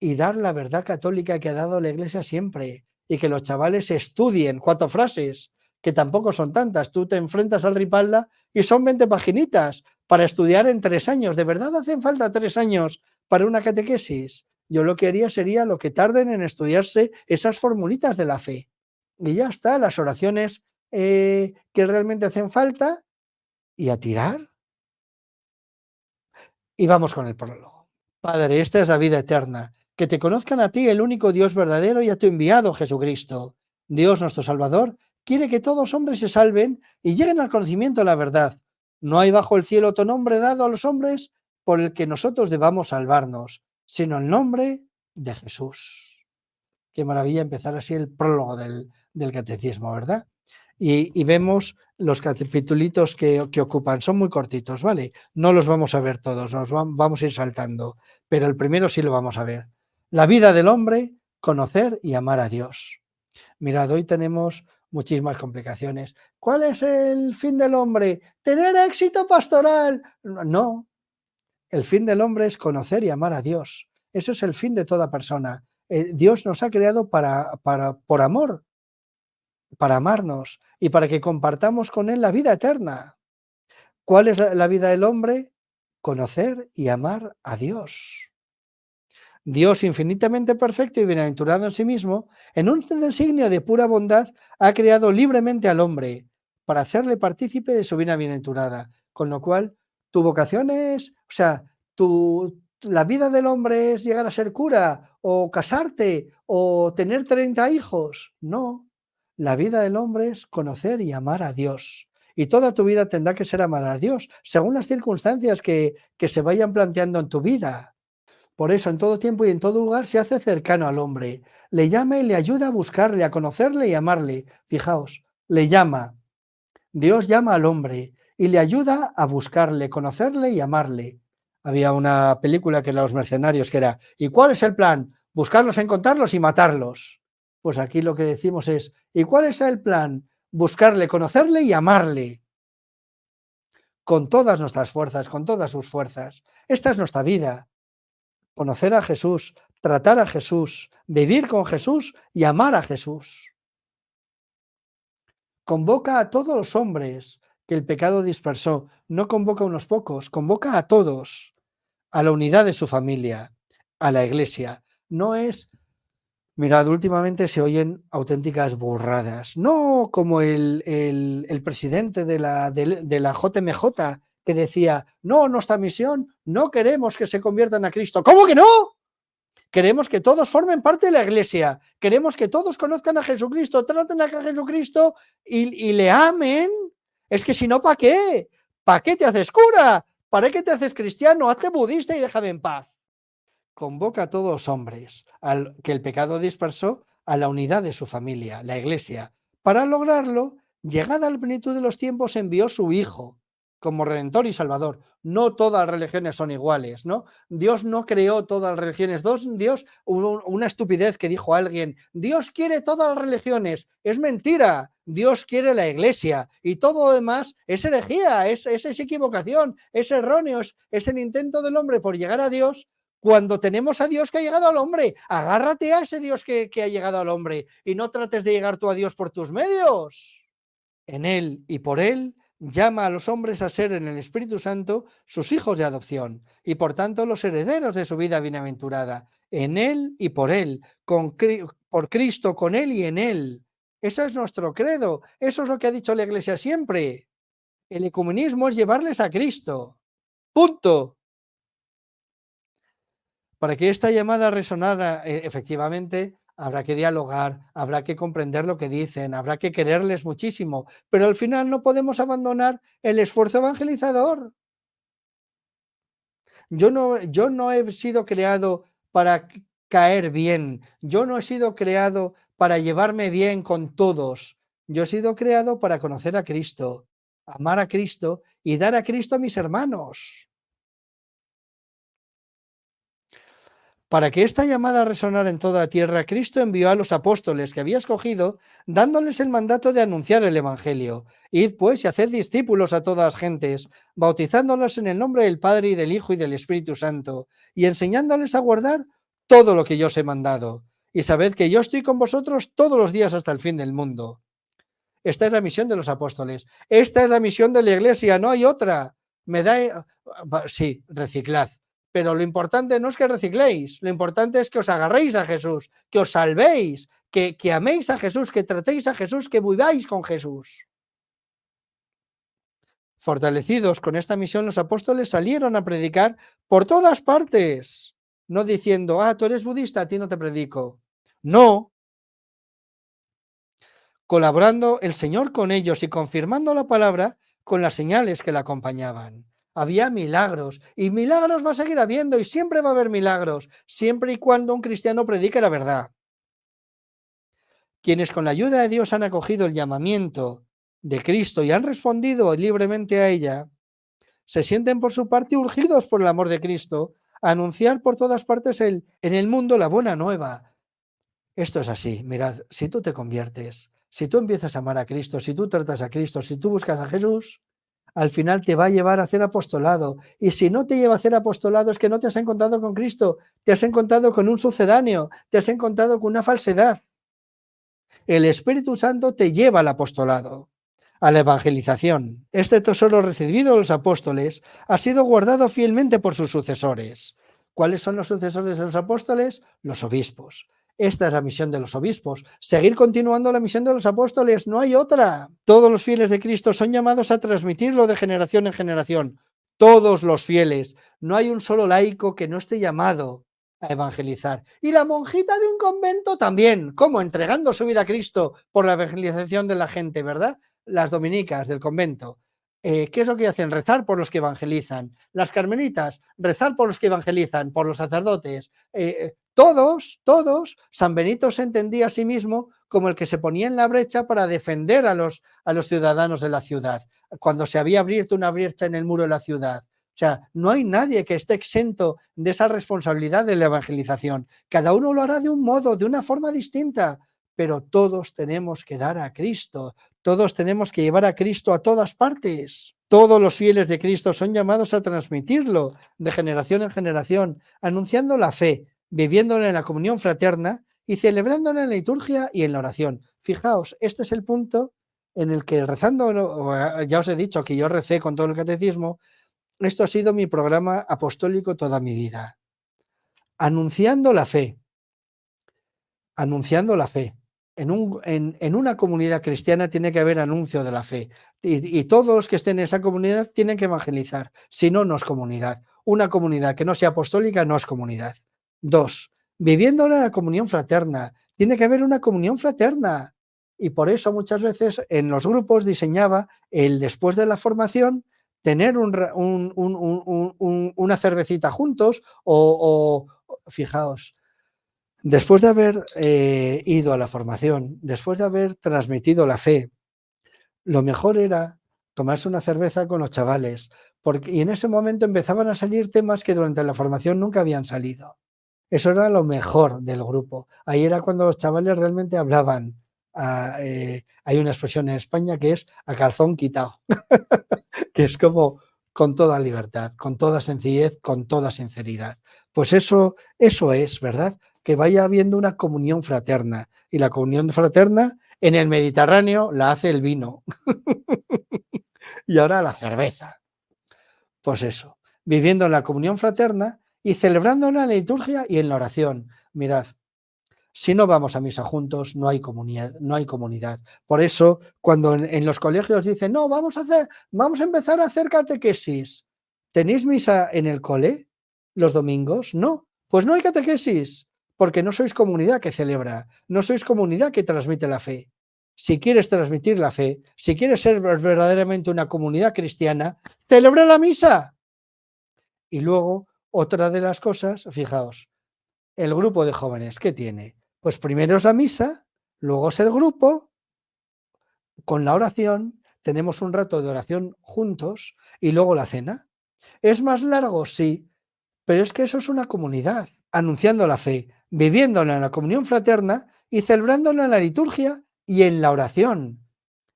A: y dar la verdad católica que ha dado la Iglesia siempre, y que los chavales estudien 4 frases, que tampoco son tantas. Tú te enfrentas al Ripalda y son 20 paginitas para estudiar en 3 años. ¿De verdad hacen falta 3 años para una catequesis? Yo lo que haría sería lo que tarden en estudiarse esas formulitas de la fe. Y ya está, las oraciones que realmente hacen falta, y a tirar. Y vamos con el prólogo. Padre, esta es la vida eterna, que te conozcan a ti, el único Dios verdadero, y a tu enviado Jesucristo. Dios, nuestro Salvador, quiere que todos los hombres se salven y lleguen al conocimiento de la verdad. No hay bajo el cielo otro nombre dado a los hombres por el que nosotros debamos salvarnos, sino el nombre de Jesús. Qué maravilla empezar así el prólogo del catecismo, ¿verdad? y vemos los capitulitos que ocupan. Son muy cortitos, ¿vale? No los vamos a ver todos, vamos a ir saltando, pero el primero sí lo vamos a ver. La vida del hombre, conocer y amar a Dios. Mirad, hoy tenemos muchísimas complicaciones. ¿Cuál es el fin del hombre? ¿Tener éxito pastoral? No, el fin del hombre es conocer y amar a Dios. Eso es el fin de toda persona. Dios nos ha creado por amor, para amarnos y para que compartamos con Él la vida eterna. ¿Cuál es la vida del hombre? Conocer y amar a Dios. Dios, infinitamente perfecto y bienaventurado en sí mismo, en un designio de pura bondad, ha creado libremente al hombre para hacerle partícipe de su vida bienaventurada. Con lo cual, tu vocación es, o sea, la vida del hombre es llegar a ser cura o casarte o tener 30 hijos. No, la vida del hombre es conocer y amar a Dios. Y toda tu vida tendrá que ser amar a Dios, según las circunstancias que se vayan planteando en tu vida. Por eso, en todo tiempo y en todo lugar se hace cercano al hombre. Le llama y le ayuda a buscarle, a conocerle y amarle. Fijaos, le llama. Dios llama al hombre y le ayuda a buscarle, conocerle y amarle. Había una película que era Los Mercenarios, que era, ¿y cuál es el plan? Buscarlos, encontrarlos y matarlos. Pues aquí lo que decimos es, ¿y cuál es el plan? Buscarle, conocerle y amarle. Con todas nuestras fuerzas, con todas sus fuerzas. Esta es nuestra vida. Conocer a Jesús, tratar a Jesús, vivir con Jesús y amar a Jesús. Convoca a todos los hombres que el pecado dispersó, no convoca a unos pocos, convoca a todos, a la unidad de su familia, a la iglesia. No es, mirad, últimamente se oyen auténticas burradas, no como el presidente de la JMJ que decía, no, nuestra misión, no queremos que se conviertan a Cristo. ¿Cómo que no? Queremos que todos formen parte de la iglesia. Queremos que todos conozcan a Jesucristo, traten a Jesucristo y le amen. Es que si no, ¿para qué? ¿Para qué te haces cura? ¿Para qué te haces cristiano? Hazte budista y déjame en paz. Convoca a todos los hombres al que el pecado dispersó a la unidad de su familia, la iglesia. Para lograrlo, llegada a la plenitud de los tiempos, envió su Hijo como Redentor y Salvador. No todas las religiones son iguales, ¿no? Dios no creó todas las religiones. Dios, una estupidez que dijo alguien, Dios quiere todas las religiones. Es mentira. Dios quiere la iglesia y todo lo demás es herejía, es equivocación, es erróneo, es el intento del hombre por llegar a Dios cuando tenemos a Dios que ha llegado al hombre. Agárrate a ese Dios que ha llegado al hombre y no trates de llegar tú a Dios por tus medios. En Él y por Él llama a los hombres a ser en el Espíritu Santo sus hijos de adopción y por tanto los herederos de su vida bienaventurada. En Él y por Él, por Cristo, con Él y en Él. Eso es nuestro credo. Eso es lo que ha dicho la Iglesia siempre. El ecumenismo es llevarles a Cristo. Punto. Para que esta llamada resonara efectivamente, habrá que dialogar, habrá que comprender lo que dicen, habrá que quererles muchísimo, pero al final no podemos abandonar el esfuerzo evangelizador. Yo no he sido creado para caer bien, yo no he sido creado para llevarme bien con todos, yo he sido creado para conocer a Cristo, amar a Cristo y dar a Cristo a mis hermanos. Para que esta llamada resonara en toda la tierra, Cristo envió a los apóstoles que había escogido, dándoles el mandato de anunciar el Evangelio. Id pues y haced discípulos a todas las gentes, bautizándolos en el nombre del Padre y del Hijo y del Espíritu Santo, y enseñándoles a guardar todo lo que yo os he mandado. Y sabed que yo estoy con vosotros todos los días hasta el fin del mundo. Esta es la misión de los apóstoles. Esta es la misión de la iglesia, no hay otra. Sí, reciclad. Pero lo importante no es que recicléis, lo importante es que os agarréis a Jesús, que os salvéis, que améis a Jesús, que tratéis a Jesús, que viváis con Jesús. Fortalecidos con esta misión, los apóstoles salieron a predicar por todas partes, no diciendo, tú eres budista, a ti no te predico. No, colaborando el Señor con ellos y confirmando la palabra con las señales que la acompañaban. Había milagros y milagros va a seguir habiendo y siempre va a haber milagros, siempre y cuando un cristiano predique la verdad. Quienes con la ayuda de Dios han acogido el llamamiento de Cristo y han respondido libremente a ella, se sienten por su parte urgidos por el amor de Cristo a anunciar por todas partes en el mundo la buena nueva. Esto es así, mirad, si tú te conviertes, si tú empiezas a amar a Cristo, si tú tratas a Cristo, si tú buscas a Jesús, al final te va a llevar a hacer apostolado. Y si no te lleva a hacer apostolado es que no te has encontrado con Cristo, te has encontrado con un sucedáneo, te has encontrado con una falsedad. El Espíritu Santo te lleva al apostolado, a la evangelización. Este tesoro recibido de los apóstoles ha sido guardado fielmente por sus sucesores. ¿Cuáles son los sucesores de los apóstoles? Los obispos. Esta es la misión de los obispos. Seguir continuando la misión de los apóstoles, no hay otra. Todos los fieles de Cristo son llamados a transmitirlo de generación en generación. Todos los fieles. No hay un solo laico que no esté llamado a evangelizar. Y la monjita de un convento también, ¿cómo? Entregando su vida a Cristo por la evangelización de la gente, ¿verdad? Las dominicas del convento. ¿Qué es lo que hacen? Rezar por los que evangelizan. Las carmelitas, rezar por los que evangelizan, por los sacerdotes. Todos, San Benito se entendía a sí mismo como el que se ponía en la brecha para defender a los ciudadanos de la ciudad, cuando se había abierto una brecha en el muro de la ciudad. O sea, no hay nadie que esté exento de esa responsabilidad de la evangelización. Cada uno lo hará de un modo, de una forma distinta, pero todos tenemos que dar a Cristo, todos tenemos que llevar a Cristo a todas partes. Todos los fieles de Cristo son llamados a transmitirlo de generación en generación, anunciando la fe, viviéndola en la comunión fraterna y celebrándola en la liturgia y en la oración. Fijaos, este es el punto en el que rezando, ya os he dicho que yo recé con todo el catecismo, esto ha sido mi programa apostólico toda mi vida. Anunciando la fe. Anunciando la fe. En una comunidad cristiana tiene que haber anuncio de la fe. Y todos los que estén en esa comunidad tienen que evangelizar. Si no, no es comunidad. Una comunidad que no sea apostólica no es comunidad. 2. Viviendo en la comunión fraterna. Tiene que haber una comunión fraterna. Y por eso muchas veces en los grupos diseñaba el después de la formación tener una cervecita juntos o fijaos, después de haber ido a la formación, después de haber transmitido la fe, lo mejor era tomarse una cerveza con los chavales, y en ese momento empezaban a salir temas que durante la formación nunca habían salido. Eso era lo mejor del grupo. Ahí era cuando los chavales realmente hablaban. Hay una expresión en España que es a calzón quitado, que es como con toda libertad, con toda sencillez, con toda sinceridad. Pues eso es, ¿verdad? Que vaya habiendo una comunión fraterna. Y la comunión fraterna en el Mediterráneo la hace el vino. Y ahora la cerveza. Pues eso, viviendo en la comunión fraterna y celebrándola en la liturgia y en la oración. Mirad, si no vamos a misa juntos, no hay comunidad, no hay comunidad. Por eso, cuando en los colegios dicen, no, vamos a empezar a hacer catequesis. ¿Tenéis misa en el cole los domingos? No, pues no hay catequesis, porque no sois comunidad que celebra, no sois comunidad que transmite la fe. Si quieres transmitir la fe, si quieres ser verdaderamente una comunidad cristiana, celebra la misa. Y luego, otra de las cosas, fijaos, el grupo de jóvenes, ¿qué tiene? Pues primero es la misa, luego es el grupo, con la oración, tenemos un rato de oración juntos y luego la cena. ¿Es más largo? Sí, pero es que eso es una comunidad, anunciando la fe, viviéndola en la comunión fraterna y celebrándola en la liturgia y en la oración.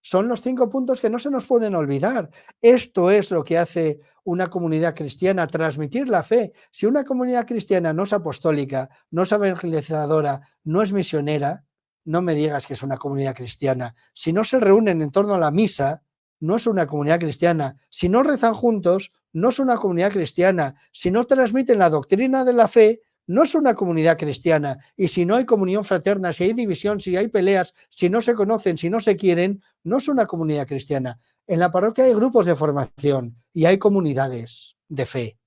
A: Son los 5 puntos que no se nos pueden olvidar. Esto es lo que hace una comunidad cristiana, transmitir la fe. Si una comunidad cristiana no es apostólica, no es evangelizadora, no es misionera, no me digas que es una comunidad cristiana. Si no se reúnen en torno a la misa, no es una comunidad cristiana. Si no rezan juntos, no es una comunidad cristiana. Si no transmiten la doctrina de la fe, no es una comunidad cristiana. Y si no hay comunión fraterna, si hay división, si hay peleas, si no se conocen, si no se quieren, no es una comunidad cristiana. En la parroquia hay grupos de formación y hay comunidades de fe.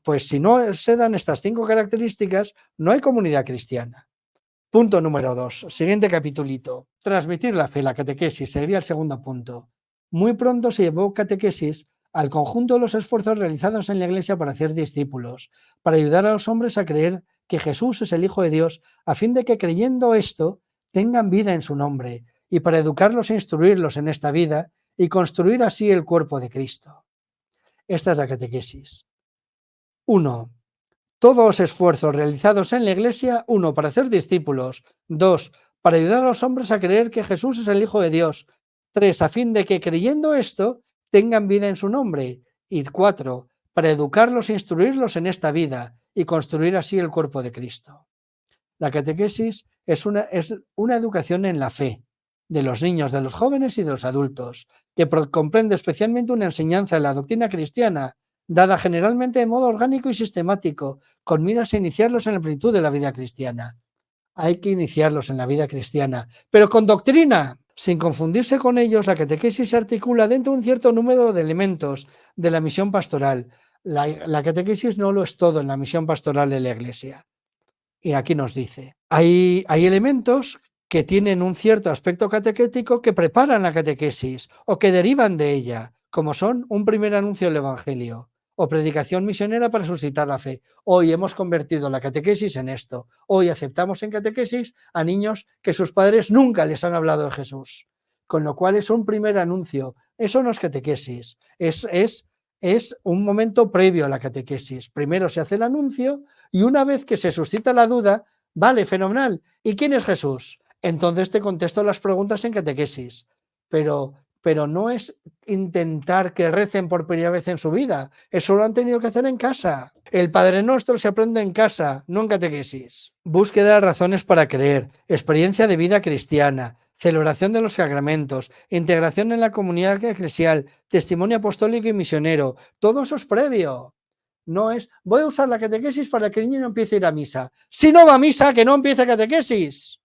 A: Pues si no se dan estas 5 características, no hay comunidad cristiana. Punto número 2. Siguiente capitulito. Transmitir la fe, la catequesis, sería el segundo punto. Muy pronto se llevó catequesis al conjunto de los esfuerzos realizados en la Iglesia para hacer discípulos, para ayudar a los hombres a creer que Jesús es el Hijo de Dios, a fin de que creyendo esto tengan vida en su nombre y para educarlos e instruirlos en esta vida y construir así el cuerpo de Cristo. Esta es la catequesis. 1. Todos los esfuerzos realizados en la Iglesia, 1. Para hacer discípulos, 2. Para ayudar a los hombres a creer que Jesús es el Hijo de Dios, 3. A fin de que creyendo esto tengan vida en su nombre, y 4. Para educarlos e instruirlos en esta vida y construir así el cuerpo de Cristo. La catequesis es una educación en la fe de los niños, de los jóvenes y de los adultos, que comprende especialmente una enseñanza en la doctrina cristiana, dada generalmente de modo orgánico y sistemático, con miras a iniciarlos en la plenitud de la vida cristiana. Hay que iniciarlos en la vida cristiana, pero con doctrina. Sin confundirse con ellos, la catequesis se articula dentro de un cierto número de elementos de la misión pastoral. La catequesis no lo es todo en la misión pastoral de la Iglesia. Y aquí nos dice, hay elementos que tienen un cierto aspecto catequético que preparan la catequesis o que derivan de ella, como son un primer anuncio del Evangelio o predicación misionera para suscitar la fe. Hoy hemos convertido la catequesis en esto. Hoy aceptamos en catequesis a niños que sus padres nunca les han hablado de Jesús, con lo cual es un primer anuncio. Eso no es catequesis, es un momento previo a la catequesis. Primero se hace el anuncio y una vez que se suscita la duda, vale, fenomenal. ¿Y quién es Jesús? Entonces te contesto las preguntas en catequesis. Pero no es intentar que recen por primera vez en su vida. Eso lo han tenido que hacer en casa. El Padre Nuestro se aprende en casa, no en catequesis. Búsqueda de razones para creer, experiencia de vida cristiana, celebración de los sacramentos, integración en la comunidad eclesial, testimonio apostólico y misionero. Todo eso es previo. No es, voy a usar la catequesis para que el niño no empiece a ir a misa. Si no va a misa, que no empiece catequesis.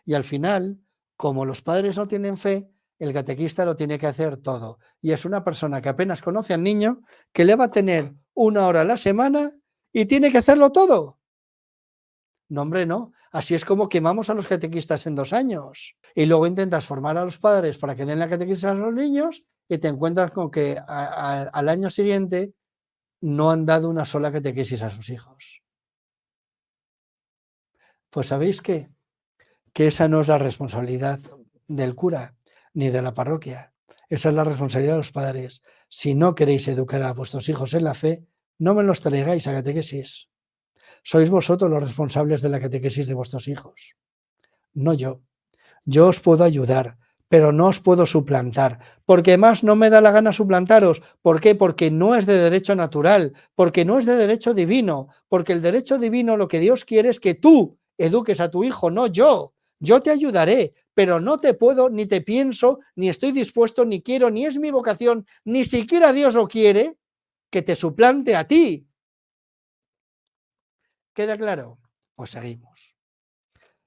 A: Y al final, como los padres no tienen fe, el catequista lo tiene que hacer todo. Y es una persona que apenas conoce al niño, que le va a tener 1 hora a la semana y tiene que hacerlo todo. No, hombre, no. Así es como quemamos a los catequistas en 2 años. Y luego intentas formar a los padres para que den la catequesis a los niños y te encuentras con que al año siguiente no han dado una sola catequesis a sus hijos. Pues ¿sabéis qué? Que esa no es la responsabilidad del cura ni de la parroquia. Esa es la responsabilidad de los padres. Si no queréis educar a vuestros hijos en la fe, no me los traigáis a catequesis. Sois vosotros los responsables de la catequesis de vuestros hijos, no yo. Yo os puedo ayudar, pero no os puedo suplantar, porque además no me da la gana suplantaros. ¿Por qué? Porque no es de derecho natural, porque no es de derecho divino, porque el derecho divino lo que Dios quiere es que tú eduques a tu hijo, no yo. Yo te ayudaré, pero no te puedo, ni te pienso, ni estoy dispuesto, ni quiero, ni es mi vocación, ni siquiera Dios lo quiere, que te suplante a ti. ¿Queda claro? Pues seguimos.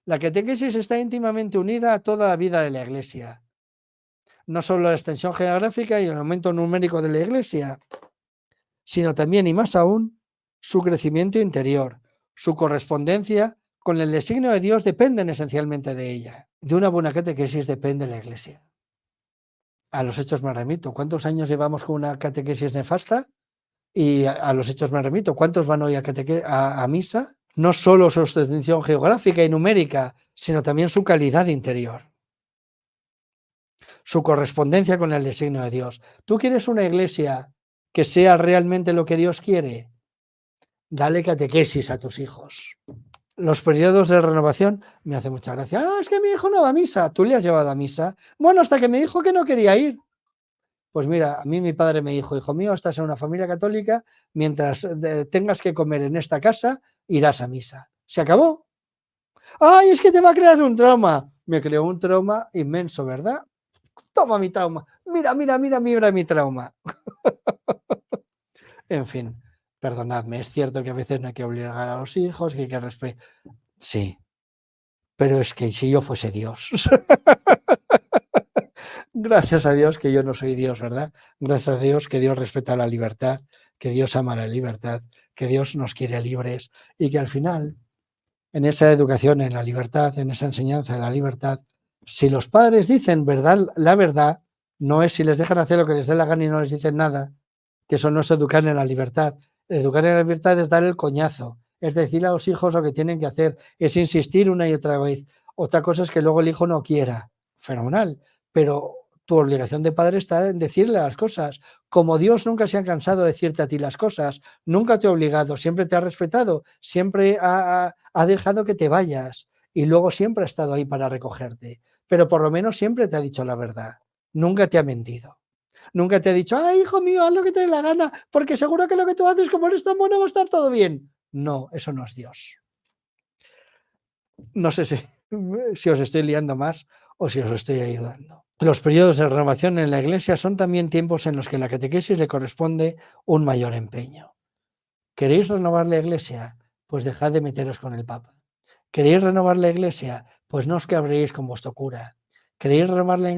A: La catequesis está íntimamente unida a toda la vida de la Iglesia. No solo la extensión geográfica y el aumento numérico de la Iglesia, sino también y más aún su crecimiento interior, su correspondencia con el designio de Dios dependen esencialmente de ella. De una buena catequesis depende la Iglesia. A los hechos me remito. ¿Cuántos años llevamos con una catequesis nefasta? Y a los hechos me remito. ¿Cuántos van hoy a misa? No solo su extensión geográfica y numérica, sino también su calidad interior, su correspondencia con el designio de Dios. ¿Tú quieres una iglesia que sea realmente lo que Dios quiere? Dale catequesis a tus hijos. Los periodos de renovación me hace mucha gracia. Es que mi hijo no va a misa. ¿Tú le has llevado a misa? Bueno, hasta que me dijo que no quería ir. Pues mira, a mí mi padre me dijo, hijo mío, estás en una familia católica, mientras tengas que comer en esta casa, irás a misa. ¿Se acabó? ¡Ay, es que te va a crear un trauma! Me creó un trauma inmenso, ¿verdad? Toma mi trauma. Mira mi trauma. En fin, perdonadme, es cierto que a veces no hay que obligar a los hijos, que hay que respetar. Sí, pero es que si yo fuese Dios. Gracias a Dios que yo no soy Dios, ¿verdad? Gracias a Dios que Dios respeta la libertad, que Dios ama la libertad, que Dios nos quiere libres y que al final, en esa educación, en la libertad, en esa enseñanza de la libertad, si los padres dicen la verdad, no es si les dejan hacer lo que les dé la gana y no les dicen nada, que eso no es educar en la libertad. Educar en la libertad es dar el coñazo, es decir a los hijos lo que tienen que hacer, es insistir una y otra vez. Otra cosa es que luego el hijo no quiera, fenomenal, pero tu obligación de padre está en decirle las cosas. Como Dios nunca se ha cansado de decirte a ti las cosas, nunca te ha obligado, siempre te ha respetado, siempre ha dejado que te vayas y luego siempre ha estado ahí para recogerte, pero por lo menos siempre te ha dicho la verdad, nunca te ha mentido. Nunca te ha dicho, ay, hijo mío, haz lo que te dé la gana, porque seguro que lo que tú haces, como eres tan bueno, va a estar todo bien. No, eso no es Dios. No sé si os estoy liando más o si os estoy ayudando. Los periodos de renovación en la Iglesia son también tiempos en los que a la catequesis le corresponde un mayor empeño. ¿Queréis renovar la Iglesia? Pues dejad de meteros con el Papa. ¿Queréis renovar la Iglesia? Pues no os cabréis con vuestro cura. ¿Queréis renovar la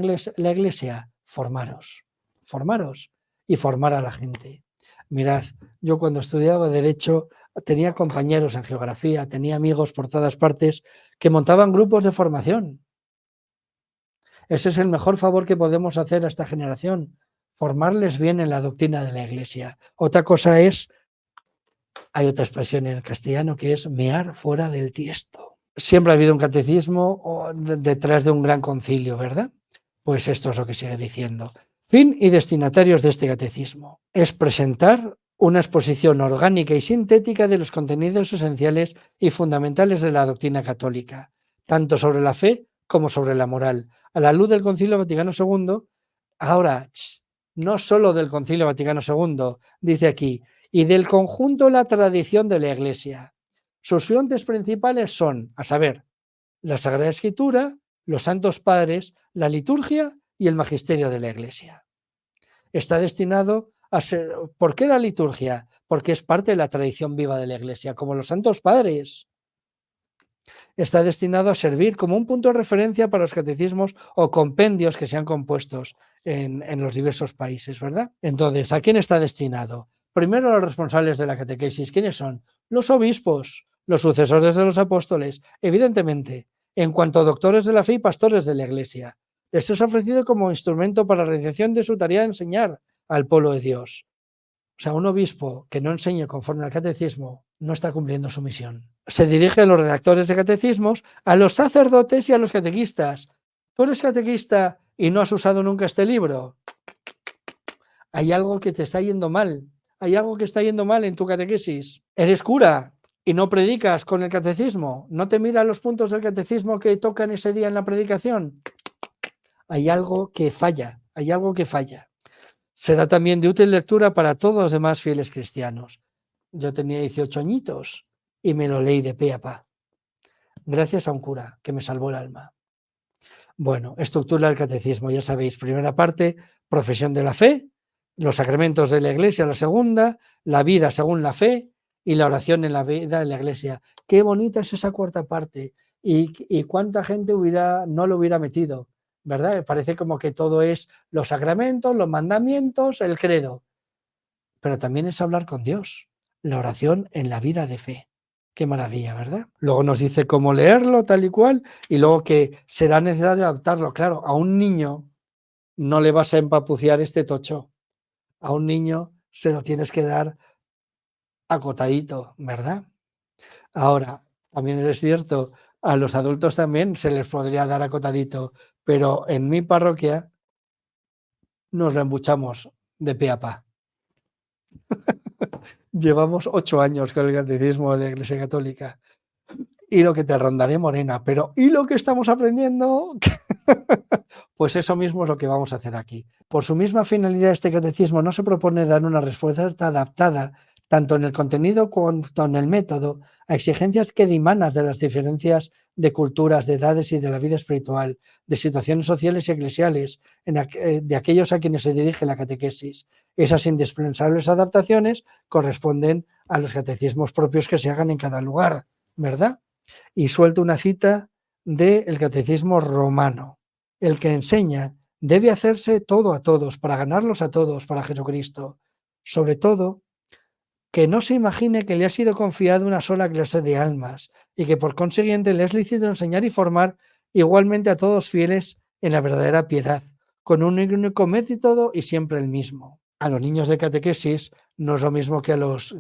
A: Iglesia? Formaros. Formaros y formar a la gente. Mirad, yo cuando estudiaba Derecho tenía compañeros en Geografía, tenía amigos por todas partes que montaban grupos de formación. Ese es el mejor favor que podemos hacer a esta generación, formarles bien en la doctrina de la Iglesia. Otra cosa es, hay otra expresión en el castellano que es mear fuera del tiesto. Siempre ha habido un catecismo detrás de un gran concilio, ¿verdad? Pues esto es lo que sigue diciendo. Fin y destinatarios de este catecismo. Es presentar una exposición orgánica y sintética de los contenidos esenciales y fundamentales de la doctrina católica, tanto sobre la fe como sobre la moral, a la luz del Concilio Vaticano II. Ahora, no solo del Concilio Vaticano II, dice aquí, y del conjunto de la tradición de la Iglesia. Sus fuentes principales son, a saber, la Sagrada Escritura, los Santos Padres, la liturgia y el magisterio de la Iglesia. Está destinado a ser... ¿Por qué la liturgia? Porque es parte de la tradición viva de la Iglesia, como los Santos Padres. Está destinado a servir como un punto de referencia para los catecismos o compendios que se han compuestos en los diversos países, ¿verdad? Entonces, ¿a quién está destinado? Primero a los responsables de la catequesis. ¿Quiénes son? Los obispos, los sucesores de los apóstoles, evidentemente, en cuanto a doctores de la fe y pastores de la Iglesia. Les es ofrecido como instrumento para la realización de su tarea de enseñar al pueblo de Dios. O sea, un obispo que no enseñe conforme al catecismo no está cumpliendo su misión. Se dirige a los redactores de catecismos, a los sacerdotes y a los catequistas. ¿Tú eres catequista y no has usado nunca este libro? Hay algo que te está yendo mal. Hay algo que está yendo mal en tu catequesis. ¿Eres cura y no predicas con el catecismo? ¿No te miras los puntos del catecismo que tocan ese día en la predicación? Hay algo que falla. Hay algo que falla. Será también de útil lectura para todos los demás fieles cristianos. Yo tenía 18 añitos y me lo leí de pe a pa, gracias a un cura que me salvó el alma. Bueno, estructura del catecismo, ya sabéis, primera parte, profesión de la fe, los sacramentos de la Iglesia, la segunda, la vida según la fe y la oración en la vida de la Iglesia. Qué bonita es esa cuarta parte y cuánta gente no lo hubiera metido, ¿verdad? Parece como que todo es los sacramentos, los mandamientos, el credo, pero también es hablar con Dios, la oración en la vida de fe. Qué maravilla, ¿verdad? Luego nos dice cómo leerlo tal y cual y luego que será necesario adaptarlo. Claro, a un niño no le vas a empapuciar este tocho. A un niño se lo tienes que dar acotadito, ¿verdad? Ahora, también es cierto, a los adultos también se les podría dar acotadito, pero en mi parroquia nos lo embuchamos de pe a pa. Llevamos 8 años con el catecismo de la Iglesia Católica y lo que te rondaré morena, pero ¿y lo que estamos aprendiendo? Pues eso mismo es lo que vamos a hacer aquí. Por su misma finalidad, este catecismo no se propone dar una respuesta adaptada, tanto en el contenido cuanto en el método, a exigencias que dimanan de las diferencias de culturas, de edades y de la vida espiritual, de situaciones sociales y eclesiales, de aquellos a quienes se dirige la catequesis. Esas indispensables adaptaciones corresponden a los catecismos propios que se hagan en cada lugar, ¿verdad? Y suelto una cita del catecismo romano. El que enseña debe hacerse todo a todos, para ganarlos a todos, para Jesucristo. Sobre todo, que no se imagine que le ha sido confiado una sola clase de almas y que por consiguiente le es lícito enseñar y formar igualmente a todos fieles en la verdadera piedad, con un único método y siempre el mismo. A los niños de catequesis no es lo mismo que a los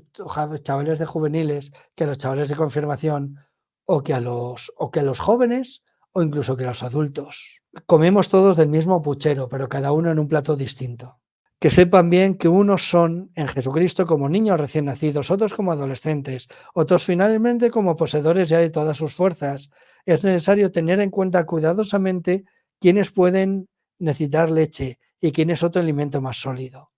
A: chavales de juveniles, que a los chavales de confirmación o que a los jóvenes o incluso que los adultos. Comemos todos del mismo puchero, pero cada uno en un plato distinto. Que sepan bien que unos son en Jesucristo como niños recién nacidos, otros como adolescentes, otros finalmente como poseedores ya de todas sus fuerzas. Es necesario tener en cuenta cuidadosamente quiénes pueden necesitar leche y quién es otro alimento más sólido.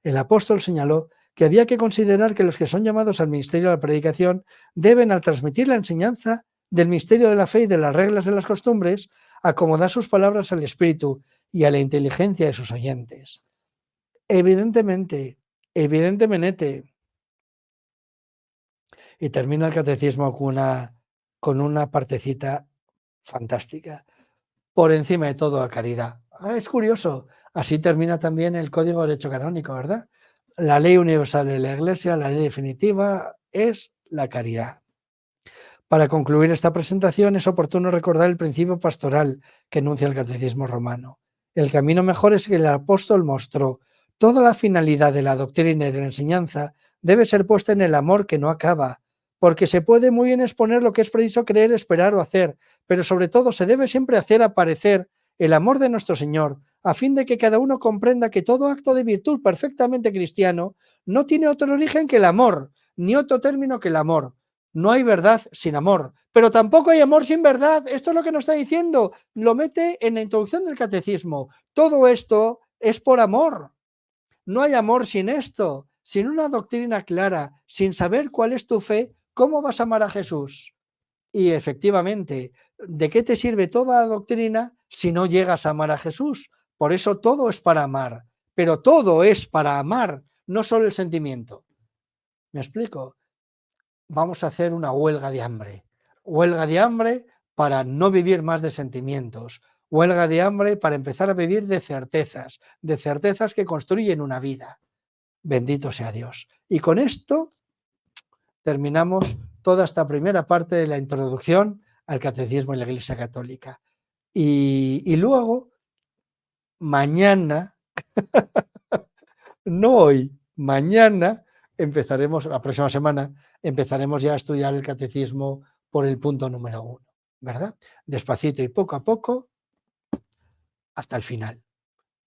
A: El apóstol señaló que había que considerar que los que son llamados al ministerio de la predicación deben, al transmitir la enseñanza del misterio de la fe y de las reglas de las costumbres, acomodar sus palabras al espíritu y a la inteligencia de sus oyentes. Evidentemente, y termina el catecismo con una partecita fantástica. Por encima de todo, la caridad. Es curioso, así termina también el Código de Derecho Canónico, ¿verdad? La ley universal de la Iglesia, la ley definitiva, es la caridad. Para concluir esta presentación es oportuno recordar el principio pastoral que enuncia el Catecismo Romano. El camino mejor es que el apóstol mostró. Toda la finalidad de la doctrina y de la enseñanza debe ser puesta en el amor que no acaba, porque se puede muy bien exponer lo que es preciso creer, esperar o hacer, pero sobre todo se debe siempre hacer aparecer el amor de nuestro Señor, a fin de que cada uno comprenda que todo acto de virtud perfectamente cristiano no tiene otro origen que el amor, ni otro término que el amor. No hay verdad sin amor, pero tampoco hay amor sin verdad. Esto es lo que nos está diciendo. Lo mete en la introducción del catecismo. Todo esto es por amor. No hay amor sin esto. Sin una doctrina clara, sin saber cuál es tu fe, ¿cómo vas a amar a Jesús? Y efectivamente, ¿de qué te sirve toda la doctrina si no llegas a amar a Jesús? Por eso todo es para amar, pero todo es para amar, no solo el sentimiento. ¿Me explico? Vamos a hacer una huelga de hambre. Huelga de hambre para no vivir más de sentimientos. Huelga de hambre para empezar a vivir de certezas que construyen una vida. Bendito sea Dios. Y con esto terminamos toda esta primera parte de la introducción al Catecismo en la Iglesia Católica. Y luego, mañana, no hoy, mañana empezaremos, la próxima semana, empezaremos ya a estudiar el catecismo por el punto número 1, ¿verdad? Despacito y poco a poco hasta el final.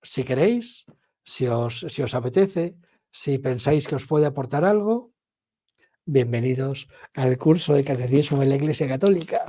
A: Si queréis, si os apetece, si pensáis que os puede aportar algo, bienvenidos al curso de catecismo en la Iglesia Católica.